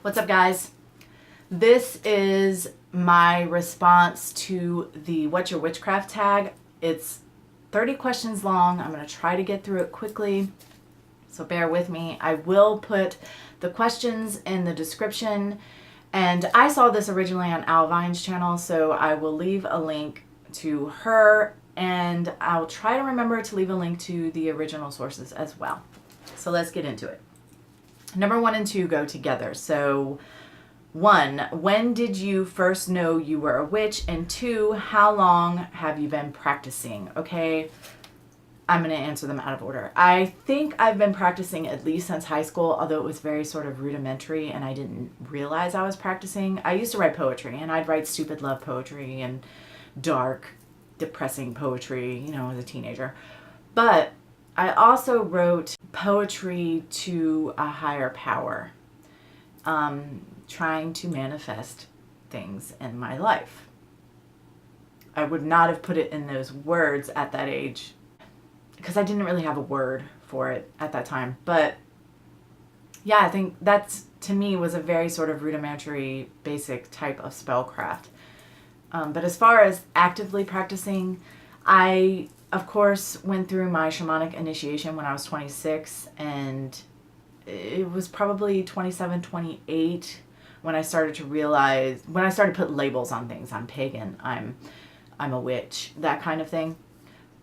What's up, guys? This is my response to the What's Your Witchcraft tag. It's 30 questions long. I'm going to try to get through it quickly, so bear with me. I will put the questions in the description, and I saw this originally on Alvine's channel, so I will leave a link to her, and I'll try to remember to leave a link to the original sources as well. So let's get into it. Number 1 and 2 go together. So 1, when did you first know you were a witch? And 2, how long have you been practicing? Okay, I'm going to answer them out of order. I think I've been practicing at least since high school, although it was very sort of rudimentary and I didn't realize I was practicing. I used to write poetry, and I'd write stupid love poetry and dark, depressing poetry, you know, as a teenager. But I also wrote poetry to a higher power, trying to manifest things in my life. I would not have put it in those words at that age because I didn't really have a word for it at that time. But yeah, I think that's, to me, was a very sort of rudimentary, basic type of spellcraft. But as far as actively practicing, I, of course, went through my shamanic initiation when I was 26, and it was probably 27, 28 when I started to realize, when I started to put labels on things. I'm pagan, I'm a witch, that kind of thing,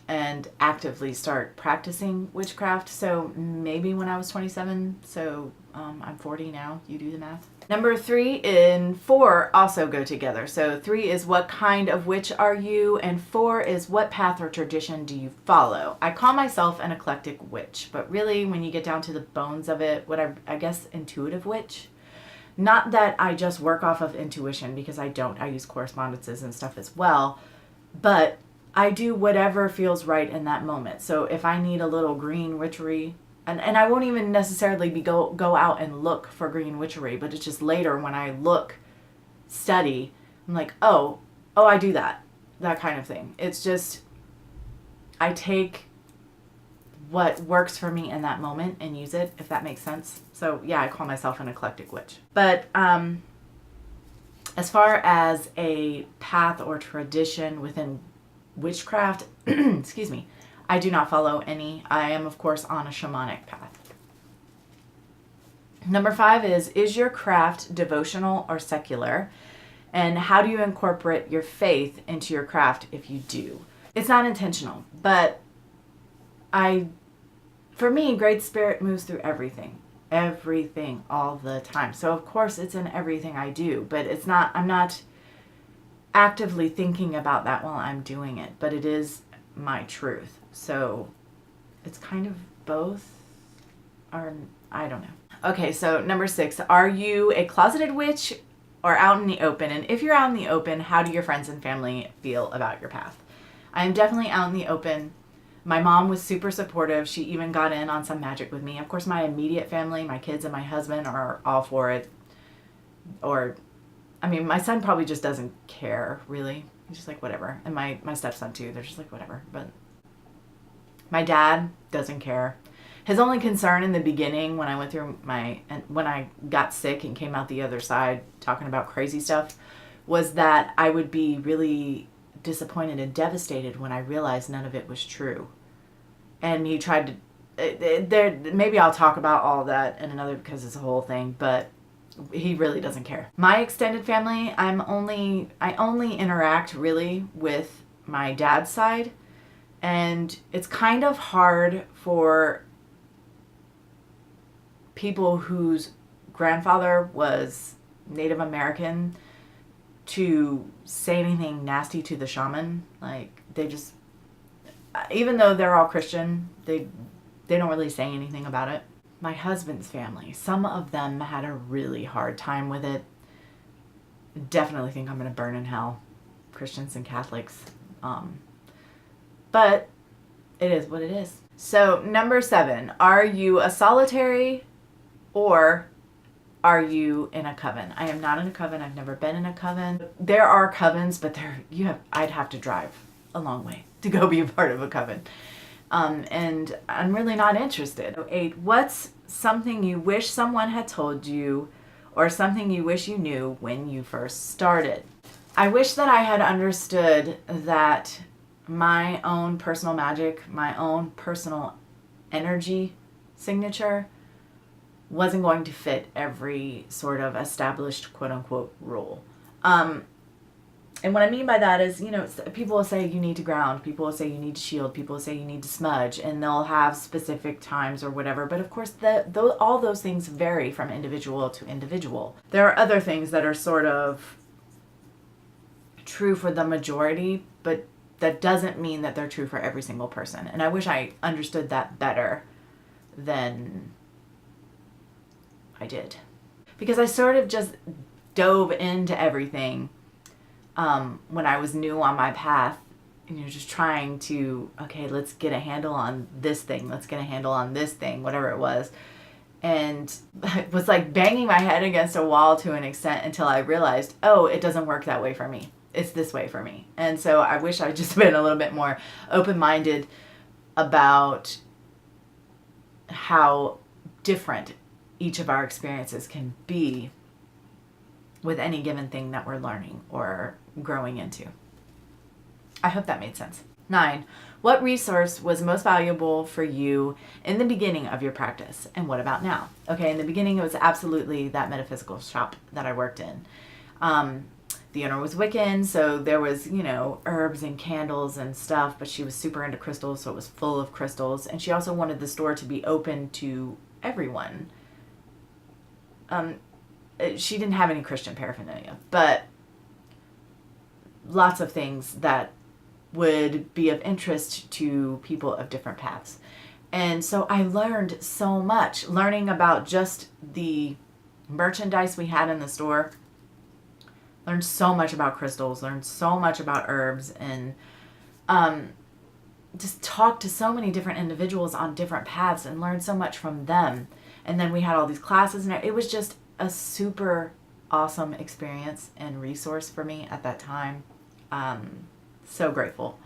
and actively start practicing witchcraft. So maybe when I was 27, so I'm 40 now, you do the math. Number 3 and 4 also go together. So 3 is what kind of witch are you? And 4 is what path or tradition do you follow? I call myself an eclectic witch, but really when you get down to the bones of it, what I guess intuitive witch. Not that I just work off of intuition, because I don't. I use correspondences and stuff as well, but I do whatever feels right in that moment. So if I need a little green witchery, and I won't even necessarily go out and look for green witchery, but it's just later when I look, study, I'm like, oh, I do that kind of thing. It's just, I take what works for me in that moment and use it, if that makes sense. So yeah, I call myself an eclectic witch. But as far as a path or tradition within witchcraft, excuse me, I do not follow any. I am, of course, on a shamanic path. Number 5 is your craft devotional or secular? And how do you incorporate your faith into your craft if you do? It's not intentional, but for me, Great Spirit moves through everything all the time. So of course it's in everything I do, but I'm not actively thinking about that while I'm doing it, but it is my truth. So it's kind of both, or I don't know. Okay, so number 6, are you a closeted witch or out in the open? And if you're out in the open, how do your friends and family feel about your path? I am definitely out in the open. My mom was super supportive. She even got in on some magic with me. Of course, my immediate family, my kids and my husband, are all for it. Or, I mean, my son probably just doesn't care, really. He's just like, whatever. And my stepson, too. They're just like, whatever. But my dad doesn't care. His only concern in the beginning when I went through when I got sick and came out the other side talking about crazy stuff, was that I would be really disappointed and devastated when I realized none of it was true. And he tried to, maybe I'll talk about all that in another, because it's a whole thing, but he really doesn't care. My extended family, I only interact really with my dad's side, and it's kind of hard for people whose grandfather was Native American to say anything nasty to the shaman. Like, they just, even though they're all Christian, they don't really say anything about it. My husband's family, some of them had a really hard time with it. Definitely think I'm going to burn in hell, Christians and Catholics. But it is what it is. So number 7, are you a solitary or are you in a coven? I am not in a coven. I've never been in a coven. There are covens, but I'd have to drive a long way to go be a part of a coven. And I'm really not interested. 8, what's something you wish someone had told you or something you wish you knew when you first started. I wish that I had understood that my own personal magic, my own personal energy signature wasn't going to fit every sort of established quote unquote rule. And what I mean by that is, people will say you need to ground, people will say you need to shield, people will say you need to smudge, and they'll have specific times or whatever. But of course, all those things vary from individual to individual. There are other things that are sort of true for the majority, but that doesn't mean that they're true for every single person. And I wish I understood that better than I did. Because I sort of just dove into everything when I was new on my path, just trying to, okay, let's get a handle on this thing. Let's get a handle on this thing, whatever it was. And it was like banging my head against a wall to an extent until I realized, oh, it doesn't work that way for me. It's this way for me. And so I wish I'd just been a little bit more open-minded about how different each of our experiences can be with any given thing that we're learning or growing into. I hope that made sense. 9. What resource was most valuable for you in the beginning of your practice, and what about now? Okay, in the beginning it was absolutely that metaphysical shop that I worked in. The owner was Wiccan, so there was, herbs and candles and stuff, but she was super into crystals, so it was full of crystals. And she also wanted the store to be open to everyone. She didn't have any Christian paraphernalia, but lots of things that would be of interest to people of different paths. And so I learned so much, learning about just the merchandise we had in the store. Learned so much about crystals, learned so much about herbs, and just talked to so many different individuals on different paths and learned so much from them. And then we had all these classes, and it was just a super awesome experience and resource for me at that time. So grateful.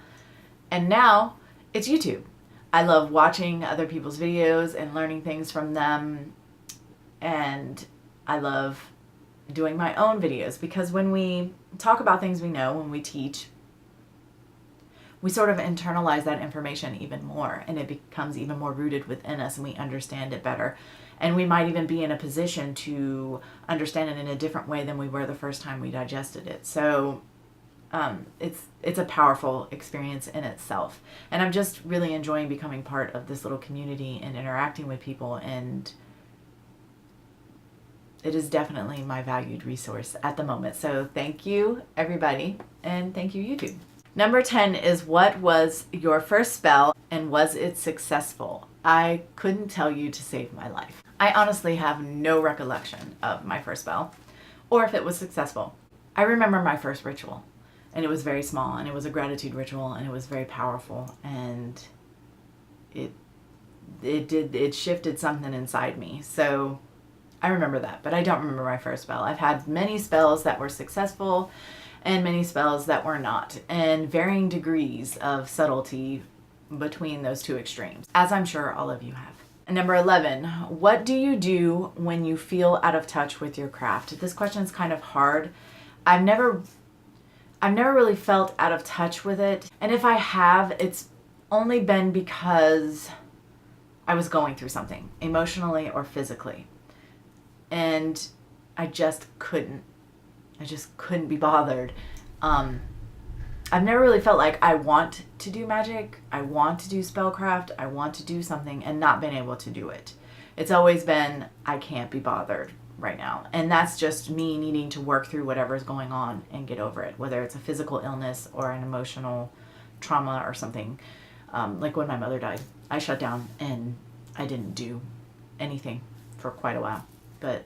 And now it's YouTube. I love watching other people's videos and learning things from them. And I love doing my own videos, because when we talk about things we know, when we teach, we sort of internalize that information even more, and it becomes even more rooted within us, and we understand it better. And we might even be in a position to understand it in a different way than we were the first time we digested it. So it's a powerful experience in itself. And I'm just really enjoying becoming part of this little community and interacting with people, and it is definitely my valued resource at the moment. So thank you, everybody, and thank you, YouTube. Number 10 is, what was your first spell and was it successful? I couldn't tell you to save my life. I honestly have no recollection of my first spell or if it was successful. I remember my first ritual, and it was very small, and it was a gratitude ritual, and it was very powerful, and it shifted something inside me. So I remember that, but I don't remember my first spell. I've had many spells that were successful and many spells that were not, and varying degrees of subtlety between those two extremes, as I'm sure all of you have. And number 11, what do you do when you feel out of touch with your craft? This question is kind of hard. I've never really felt out of touch with it, and if I have, it's only been because I was going through something emotionally or physically. And I just couldn't be bothered. I've never really felt like I want to do magic, I want to do spellcraft, I want to do something, and not been able to do it. It's always been, I can't be bothered right now. And that's just me needing to work through whatever's going on and get over it, whether it's a physical illness or an emotional trauma or something. Like when my mother died, I shut down and I didn't do anything for quite a while. But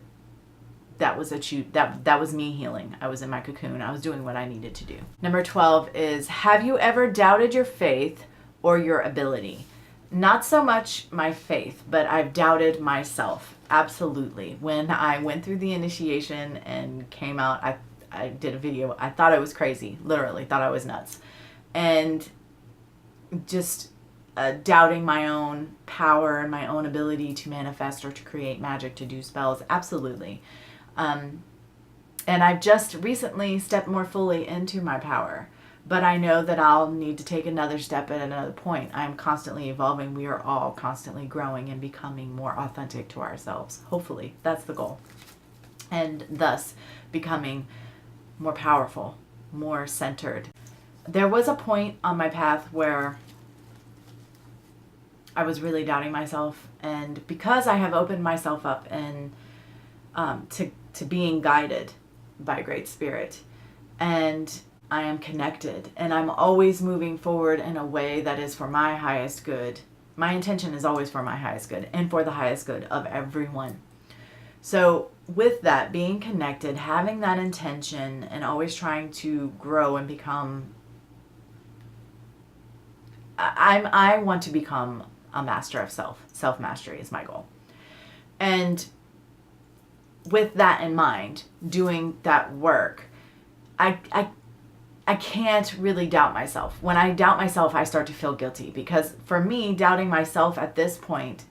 that was that was me healing. I was in my cocoon. I was doing what I needed to do. Number 12 is, have you ever doubted your faith or your ability? Not so much my faith, but I've doubted myself. Absolutely. When I went through the initiation and came out, I did a video. I thought I was crazy. Literally thought I was nuts. And just doubting my own power and my own ability to manifest or to create magic, to do spells. Absolutely. And I've just recently stepped more fully into my power. But I know that I'll need to take another step at another point. I'm constantly evolving. We are all constantly growing and becoming more authentic to ourselves. Hopefully, that's the goal. And thus, becoming more powerful, more centered. There was a point on my path where I was really doubting myself. And because I have opened myself up and to being guided by Great Spirit, and I am connected, and I'm always moving forward in a way that is for my highest good. My intention is always for my highest good and for the highest good of everyone. So with that, being connected, having that intention, and always trying to grow and become, I want to become a master of self. Self-mastery is my goal. And with that in mind, doing that work, I can't really doubt myself. When I doubt myself, I start to feel guilty, because for me, doubting myself at this point,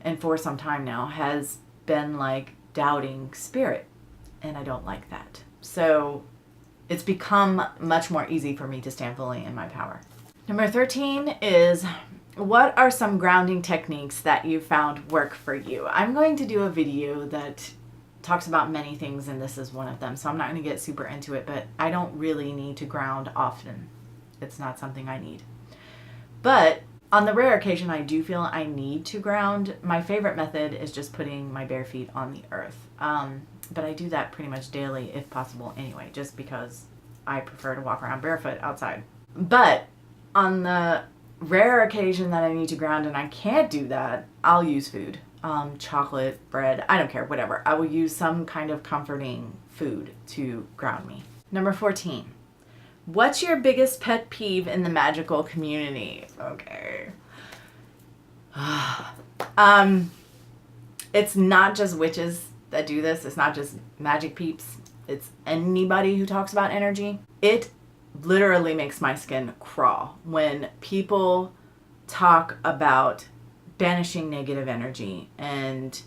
and for some time now, has been like doubting spirit, and I don't like that. So it's become much more easy for me to stand fully in my power. Number 13 is, what are some grounding techniques that you found work for you? I'm going to do a video that talks about many things, and this is one of them, so I'm not going to get super into it, but I don't really need to ground often. It's not something I need. But on the rare occasion I do feel I need to ground, my favorite method is just putting my bare feet on the earth. But I do that pretty much daily if possible anyway, just because I prefer to walk around barefoot outside. But on the rare occasion that I need to ground and I can't do that, I'll use food. Chocolate, bread, I don't care, whatever. I will use some kind of comforting food to ground me. Number 14. What's your biggest pet peeve in the magical community? Okay. It's not just witches that do this. It's not just magic peeps. It's anybody who talks about energy. It literally makes my skin crawl when people talk about banishing negative energy and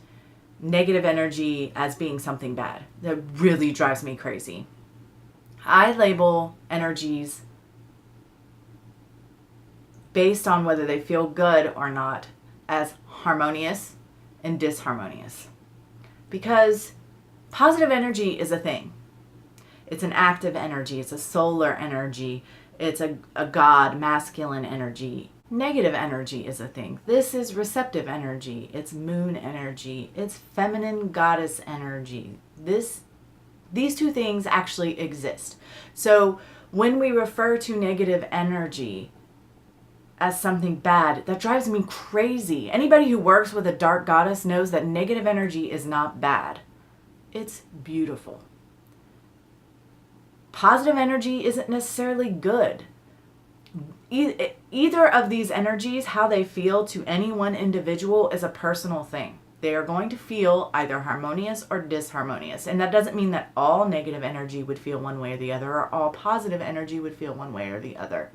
negative energy as being something bad. That really drives me crazy. I label energies based on whether they feel good or not as harmonious and disharmonious. Because positive energy is a thing. It's an active energy. It's a solar energy. It's a God, masculine energy. Negative energy is a thing. This is receptive energy. It's moon energy. It's feminine goddess energy. These two things actually exist. So when we refer to negative energy as something bad, that drives me crazy. Anybody who works with a dark goddess knows that negative energy is not bad. It's beautiful. Positive energy isn't necessarily good. Either of these energies, how they feel to any one individual, is a personal thing. They are going to feel either harmonious or disharmonious. And that doesn't mean that all negative energy would feel one way or the other, or all positive energy would feel one way or the other.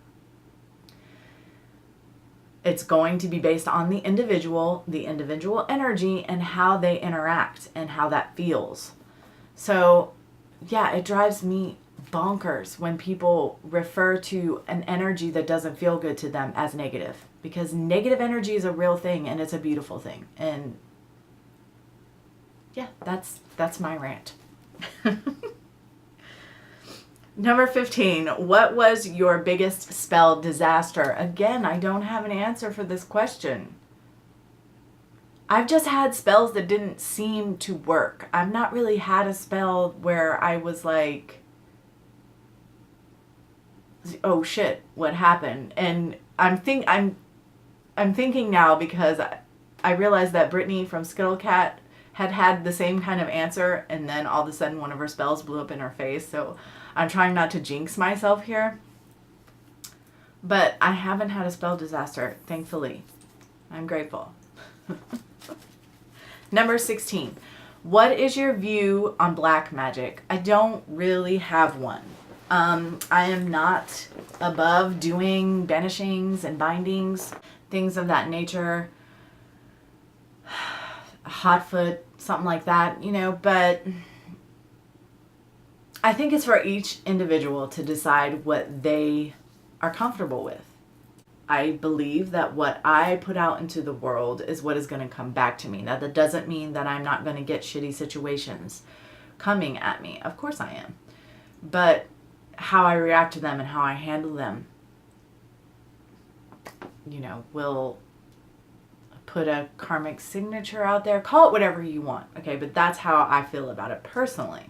It's going to be based on the individual energy, and how they interact and how that feels. So, yeah, it drives me bonkers when people refer to an energy that doesn't feel good to them as negative, because negative energy is a real thing and it's a beautiful thing. And yeah, that's my rant. Number 15, what was your biggest spell disaster? Again, I don't have an answer for this question. I've just had spells that didn't seem to work. I've not really had a spell where I was like, oh shit, what happened? And I'm thinking now, because I realized that Brittany from Skittlecat had the same kind of answer, and then all of a sudden one of her spells blew up in her face. So I'm trying not to jinx myself here. But I haven't had a spell disaster, thankfully. I'm grateful. Number 16. What is your view on black magic? I don't really have one. I am not above doing banishings and bindings, things of that nature. Hotfoot, something like that, but I think it's for each individual to decide what they are comfortable with. I believe that what I put out into the world is what is going to come back to me. Now, that doesn't mean that I'm not going to get shitty situations coming at me. Of course I am. But how I react to them and how I handle them, will put a karmic signature out there. Call it whatever you want. Okay, but that's how I feel about it personally.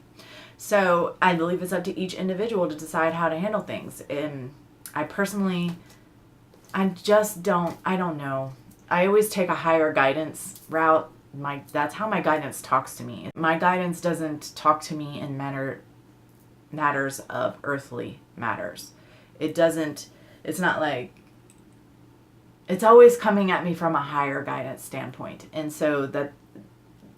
So I believe it's up to each individual to decide how to handle things. And I personally, I don't know. I always take a higher guidance route. That's how my guidance talks to me. My guidance doesn't talk to me in matters of earthly matters. It's not like, it's always coming at me from a higher guidance standpoint. And so that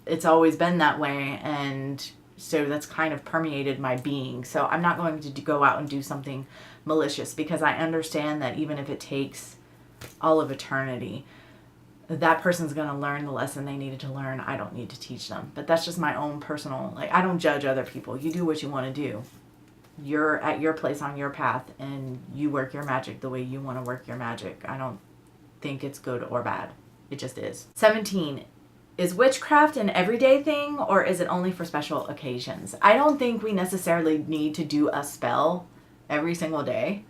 it's always been that way. And so that's kind of permeated my being. So I'm not going to go out and do something malicious, because I understand that even if it takes all of eternity, that person's going to learn the lesson they needed to learn. I don't need to teach them. But that's just my own personal, I don't judge other people. You do what you want to do. You're at your place on your path, and you work your magic the way you want to work your magic. I don't think it's good or bad. It just is. 17. Is witchcraft an everyday thing, or is it only for special occasions? I don't think we necessarily need to do a spell every single day.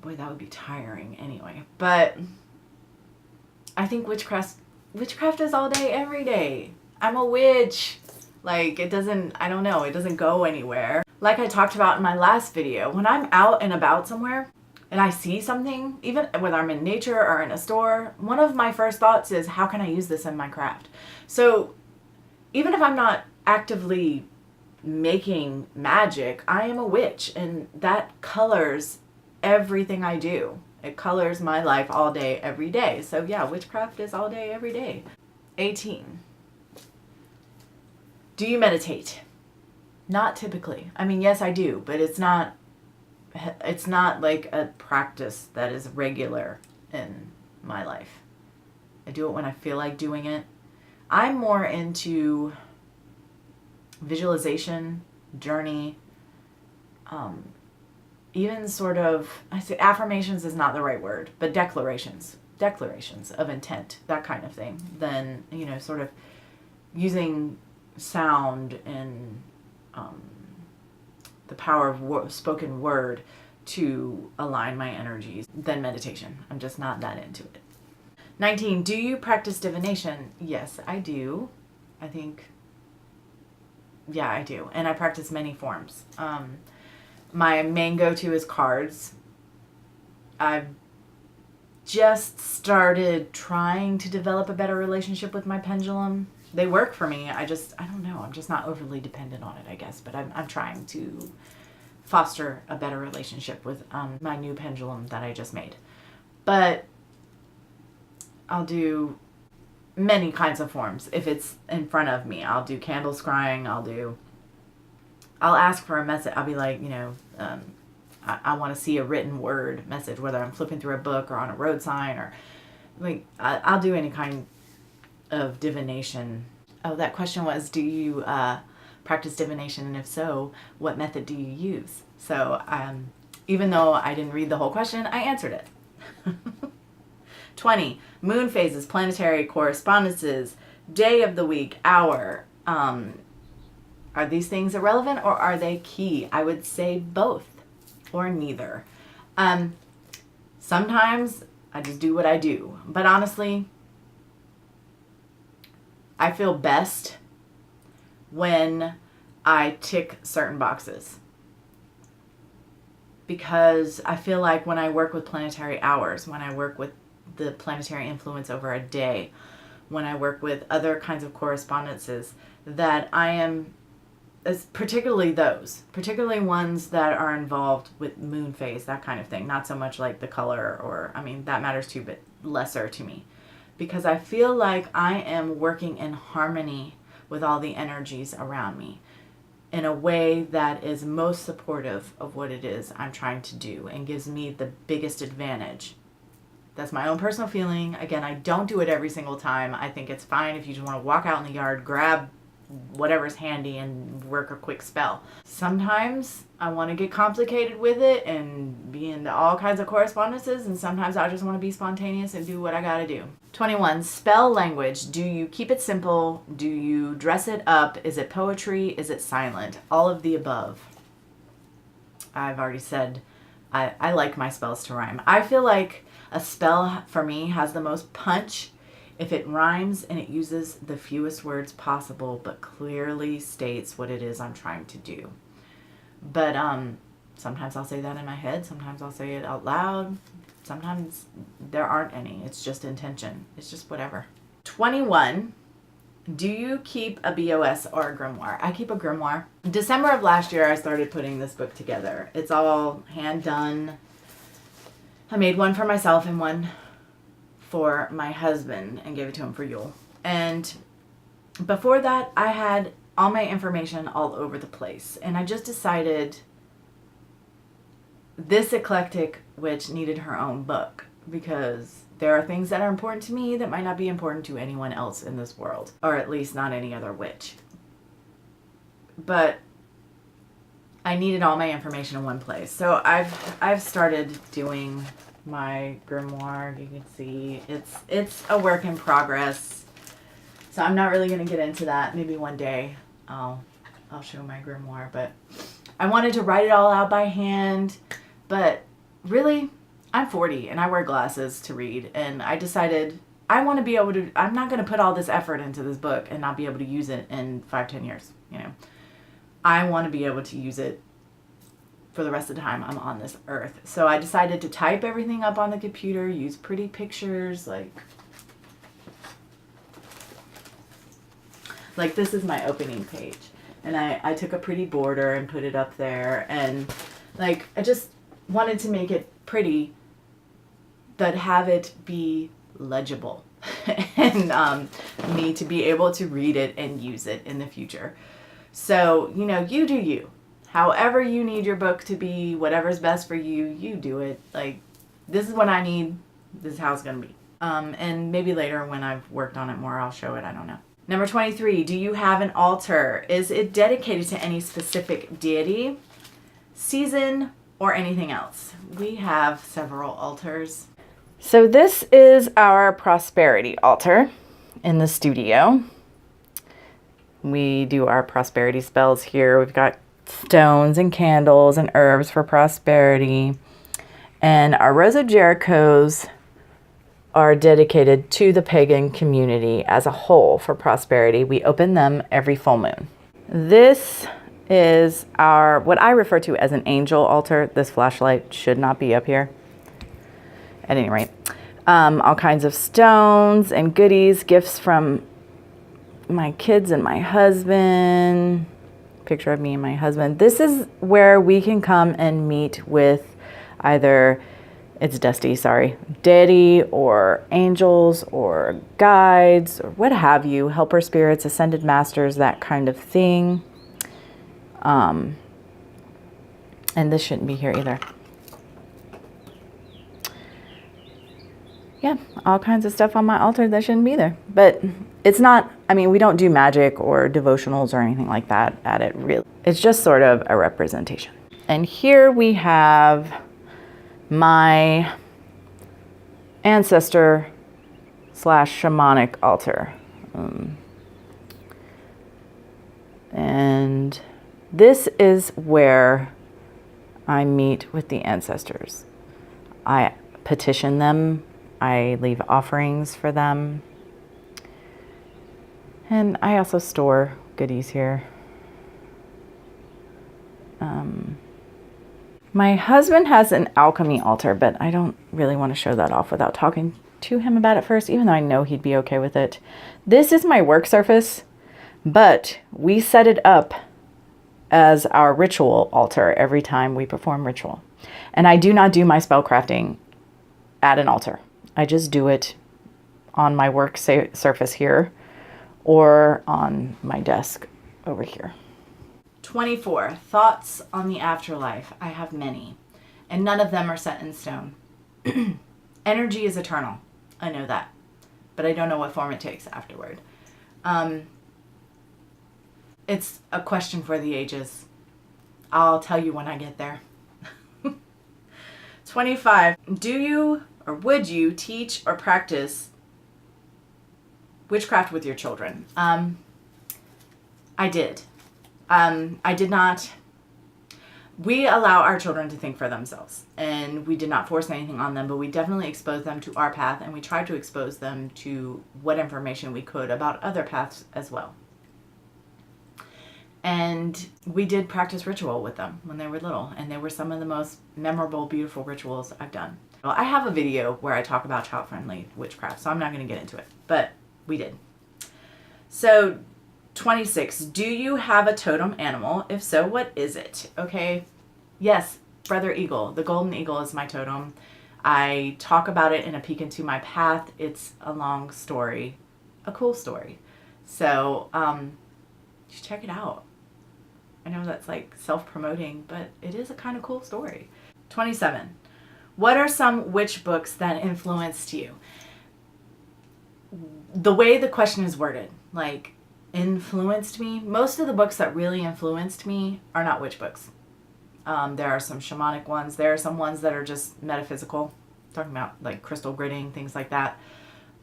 Boy, that would be tiring anyway. But I think witchcraft is all day, every day. I'm a witch. It doesn't go anywhere. Like I talked about in my last video, when I'm out and about somewhere and I see something, even whether I'm in nature or in a store, one of my first thoughts is, how can I use this in my craft? So even if I'm not actively making magic, I am a witch, and that colors everything I do. It colors my life all day, every day. So yeah, witchcraft is all day, every day. 18. Do you meditate? Not typically. Yes, I do, but it's not like a practice that is regular in my life. I do it when I feel like doing it. I'm more into visualization, journey, even sort of, I say affirmations is not the right word, but declarations of intent, that kind of thing. Then, sort of using sound and the power of spoken word to align my energies. Then meditation. I'm just not that into it. 19. Do you practice divination? Yes, I do. I think, yeah, I do. And I practice many forms. My main go-to is cards. I've just started trying to develop a better relationship with my pendulum. They work for me. I don't know. I'm just not overly dependent on it, I guess. But I'm trying to foster a better relationship with my new pendulum that I just made. But I'll do many kinds of forms. If it's in front of me, I'll do candle scrying. I'll ask for a message. I'll be like, I want to see a written word message, whether I'm flipping through a book or on a road sign, or I'll do any kind of divination. Oh, that question was, do you practice divination? And if so, what method do you use? So even though I didn't read the whole question, I answered it. 20. Moon phases, planetary correspondences, day of the week, hour. Are these things irrelevant, or are they key? I would say both or neither. Sometimes I just do what I do. But honestly, I feel best when I tick certain boxes. Because I feel like when I work with planetary hours, when I work with the planetary influence over a day, when I work with other kinds of correspondences, that I am, particularly ones that are involved with moon phase, that kind of thing. Not so much like the color, or, that matters too, but lesser to me. Because I feel like I am working in harmony with all the energies around me in a way that is most supportive of what it is I'm trying to do and gives me the biggest advantage. That's my own personal feeling. Again, I don't do it every single time. I think it's fine if you just want to walk out in the yard, grab whatever's handy and work a quick spell. Sometimes I want to get complicated with it and be into all kinds of correspondences, and sometimes I just want to be spontaneous and do what I gotta do. 21, spell language. Do you keep it simple? Do you dress it up? Is it poetry? Is it silent? All of the above. I've already said I like my spells to rhyme. I feel like a spell for me has the most punch if it rhymes and it uses the fewest words possible but clearly states what it is I'm trying to do. But sometimes I'll say that in my head, sometimes I'll say it out loud, sometimes there aren't any. It's just intention. It's just whatever. 21. Do you keep a BOS or a grimoire? I keep a grimoire. In December of last year, I started putting this book together. It's all hand done. I made one for myself and one for my husband and gave it to him for Yule. And before that, I had all my information all over the place. And I just decided this eclectic witch needed her own book, because there are things that are important to me that might not be important to anyone else in this world, or at least not any other witch. But I needed all my information in one place. So I've started doing my grimoire. You can see it's a work in progress. So I'm not really going to get into that. Maybe one day I'll show my grimoire, but I wanted to write it all out by hand. But really, I'm 40 and I wear glasses to read, and I decided I want to be able to, I'm not going to put all this effort into this book and not be able to use it in 5-10 years, you know. I want to be able to use it for the rest of the time I'm on this earth. So I decided to type everything up on the computer, use pretty pictures, like this is my opening page. And I took a pretty border and put it up there, and like I just wanted to make it pretty but have it be legible and me to be able to read it and use it in the future. So, you know, you do you. However you need your book to be, whatever's best for you, you do it. Like, this is what I need. This is how it's going to be. And maybe later when I've worked on it more, I'll show it. I don't know. Number 23, do you have an altar? Is it dedicated to any specific deity, season, or anything else? We have several altars. So this is our prosperity altar in the studio. We do our prosperity spells here. We've got stones and candles and herbs for prosperity. And our Rose of Jerichos are dedicated to the pagan community as a whole for prosperity. We open them every full moon. This is our, what I refer to as an angel altar. This flashlight should not be up here. At any rate, all kinds of stones and goodies, gifts from my kids and my husband. Picture of me and my husband. This is where we can come and meet with either, it's Dusty, sorry, deity or angels or guides or what have you, helper spirits, ascended masters, that kind of thing. And this shouldn't be here either. Yeah, all kinds of stuff on my altar that shouldn't be there. But it's not, I mean, we don't do magic or devotionals or anything like that at it, really. It's just sort of a representation. And here we have my ancestor / shamanic altar. And this is where I meet with the ancestors. I petition them. I leave offerings for them. And I also store goodies here. My husband has an alchemy altar, but I don't really want to show that off without talking to him about it first, even though I know he'd be okay with it. This is my work surface, but we set it up as our ritual altar every time we perform ritual. And I do not do my spell crafting at an altar. I just do it on my work surface here or on my desk over here. 24. Thoughts on the afterlife. I have many, and none of them are set in stone. Energy is eternal. I know that, but I don't know what form it takes afterward. It's a question for the ages. I'll tell you when I get there. 25. Do you or would you teach or practice witchcraft with your children? I did. I did not. We allow our children to think for themselves, and we did not force anything on them, but we definitely exposed them to our path, and we tried to expose them to what information we could about other paths as well. And we did practice ritual with them when they were little, and they were some of the most memorable, beautiful rituals I've done. Well, I have a video where I talk about child-friendly witchcraft, so I'm not going to get into it, but we did. So 26. Do you have a totem animal? If so, what is it? Okay. Yes, Brother Eagle. The golden eagle is my totem. I talk about it in A Peek Into My Path. It's a long story, a cool story. So, you should check it out. I know that's like self-promoting, but it is a kind of cool story. 27. What are some witch books that influenced you? The way the question is worded, like, influenced me. Most of the books that really influenced me are not witch books. There are some shamanic ones. There are some ones that are just metaphysical, talking about like crystal gritting, things like that.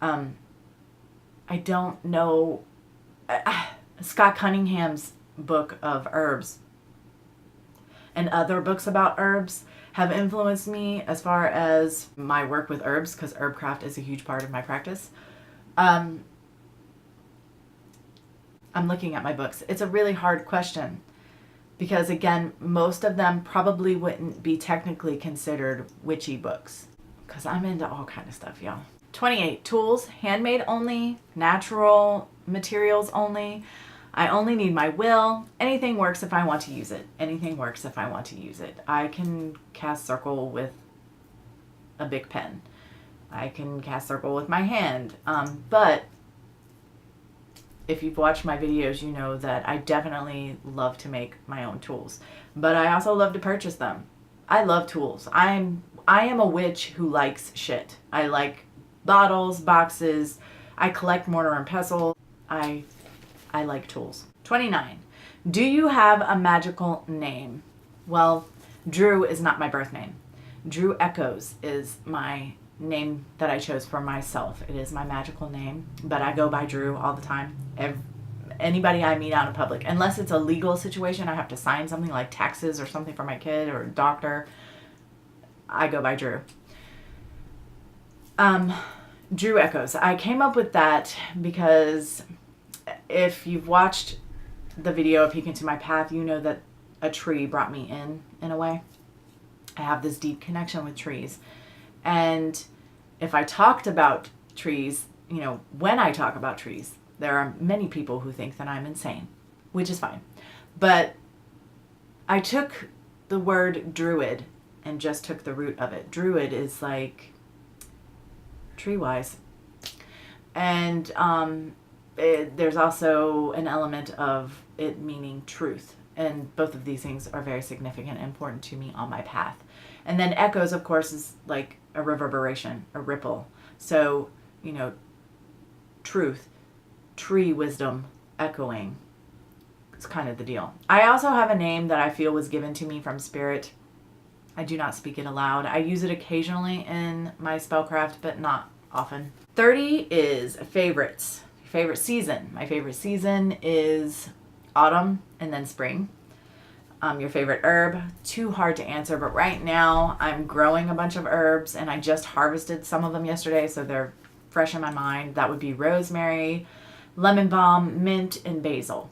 I don't know. Scott Cunningham's book of herbs and other books about herbs have influenced me as far as my work with herbs, because herbcraft is a huge part of my practice. I'm looking at my books. It's a really hard question because, again, most of them probably wouldn't be technically considered witchy books because I'm into all kind of stuff, y'all. 28. Tools, handmade only, natural materials only. I only need my will. Anything works if I want to use it. Anything works if I want to use it. I can cast circle with a big pen. I can cast circle with my hand. But if you've watched my videos, you know that I definitely love to make my own tools. But I also love to purchase them. I love tools. I am a witch who likes shit. I like bottles, boxes. I collect mortar and pestle. I like tools. 29. Do you have a magical name? Well, Drew is not my birth name. Drew Echoes is my name that I chose for myself. It is my magical name, but I go by Drew all the time. Anybody I meet out in public, unless it's a legal situation, I have to sign something like taxes or something for my kid or a doctor, I go by Drew. Drew Echoes. I came up with that because if you've watched the video A Peek Into My Path, you know that a tree brought me in a way. I have this deep connection with trees. And if I talked about trees, you know, when I talk about trees, there are many people who think that I'm insane, which is fine. But I took the word druid and just took the root of it. Druid is like tree-wise. And there's also an element of it meaning truth. And both of these things are very significant and important to me on my path. And then echoes, of course, is like a reverberation, a ripple. So, you know, truth, tree wisdom, echoing. It's kind of the deal. I also have a name that I feel was given to me from spirit. I do not speak it aloud. I use it occasionally in my spellcraft, but not often. 30 is favorites. Favorite season. My favorite season is autumn and then spring. Your favorite herb, too hard to answer, but right now I'm growing a bunch of herbs and I just harvested some of them yesterday, so they're fresh in my mind. That would be rosemary, lemon balm, mint, and basil.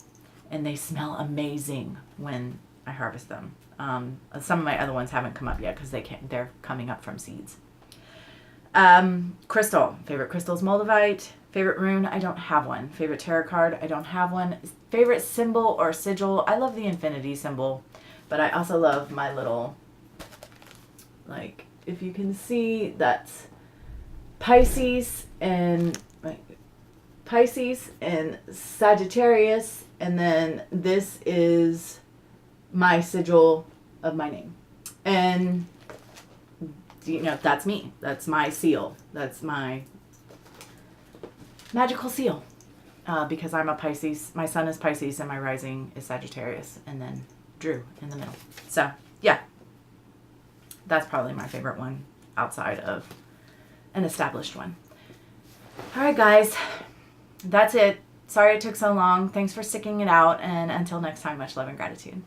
And they smell amazing when I harvest them. Some of my other ones haven't come up yet because they're coming up from seeds. Crystal. Favorite crystal is moldavite. Favorite rune, I don't have one. Favorite tarot card, I don't have one. Favorite symbol or sigil, I love the infinity symbol, but I also love my little, like, if you can see, that's Pisces and Sagittarius, and then this is my sigil of my name. And, you know, that's me. That's my seal. That's my magical seal. because I'm a Pisces. My sun is Pisces and my rising is Sagittarius, and then Drew in the middle. So yeah, that's probably my favorite one outside of an established one. All right, guys, that's it. Sorry it took so long. Thanks for sticking it out, and until next time, much love and gratitude.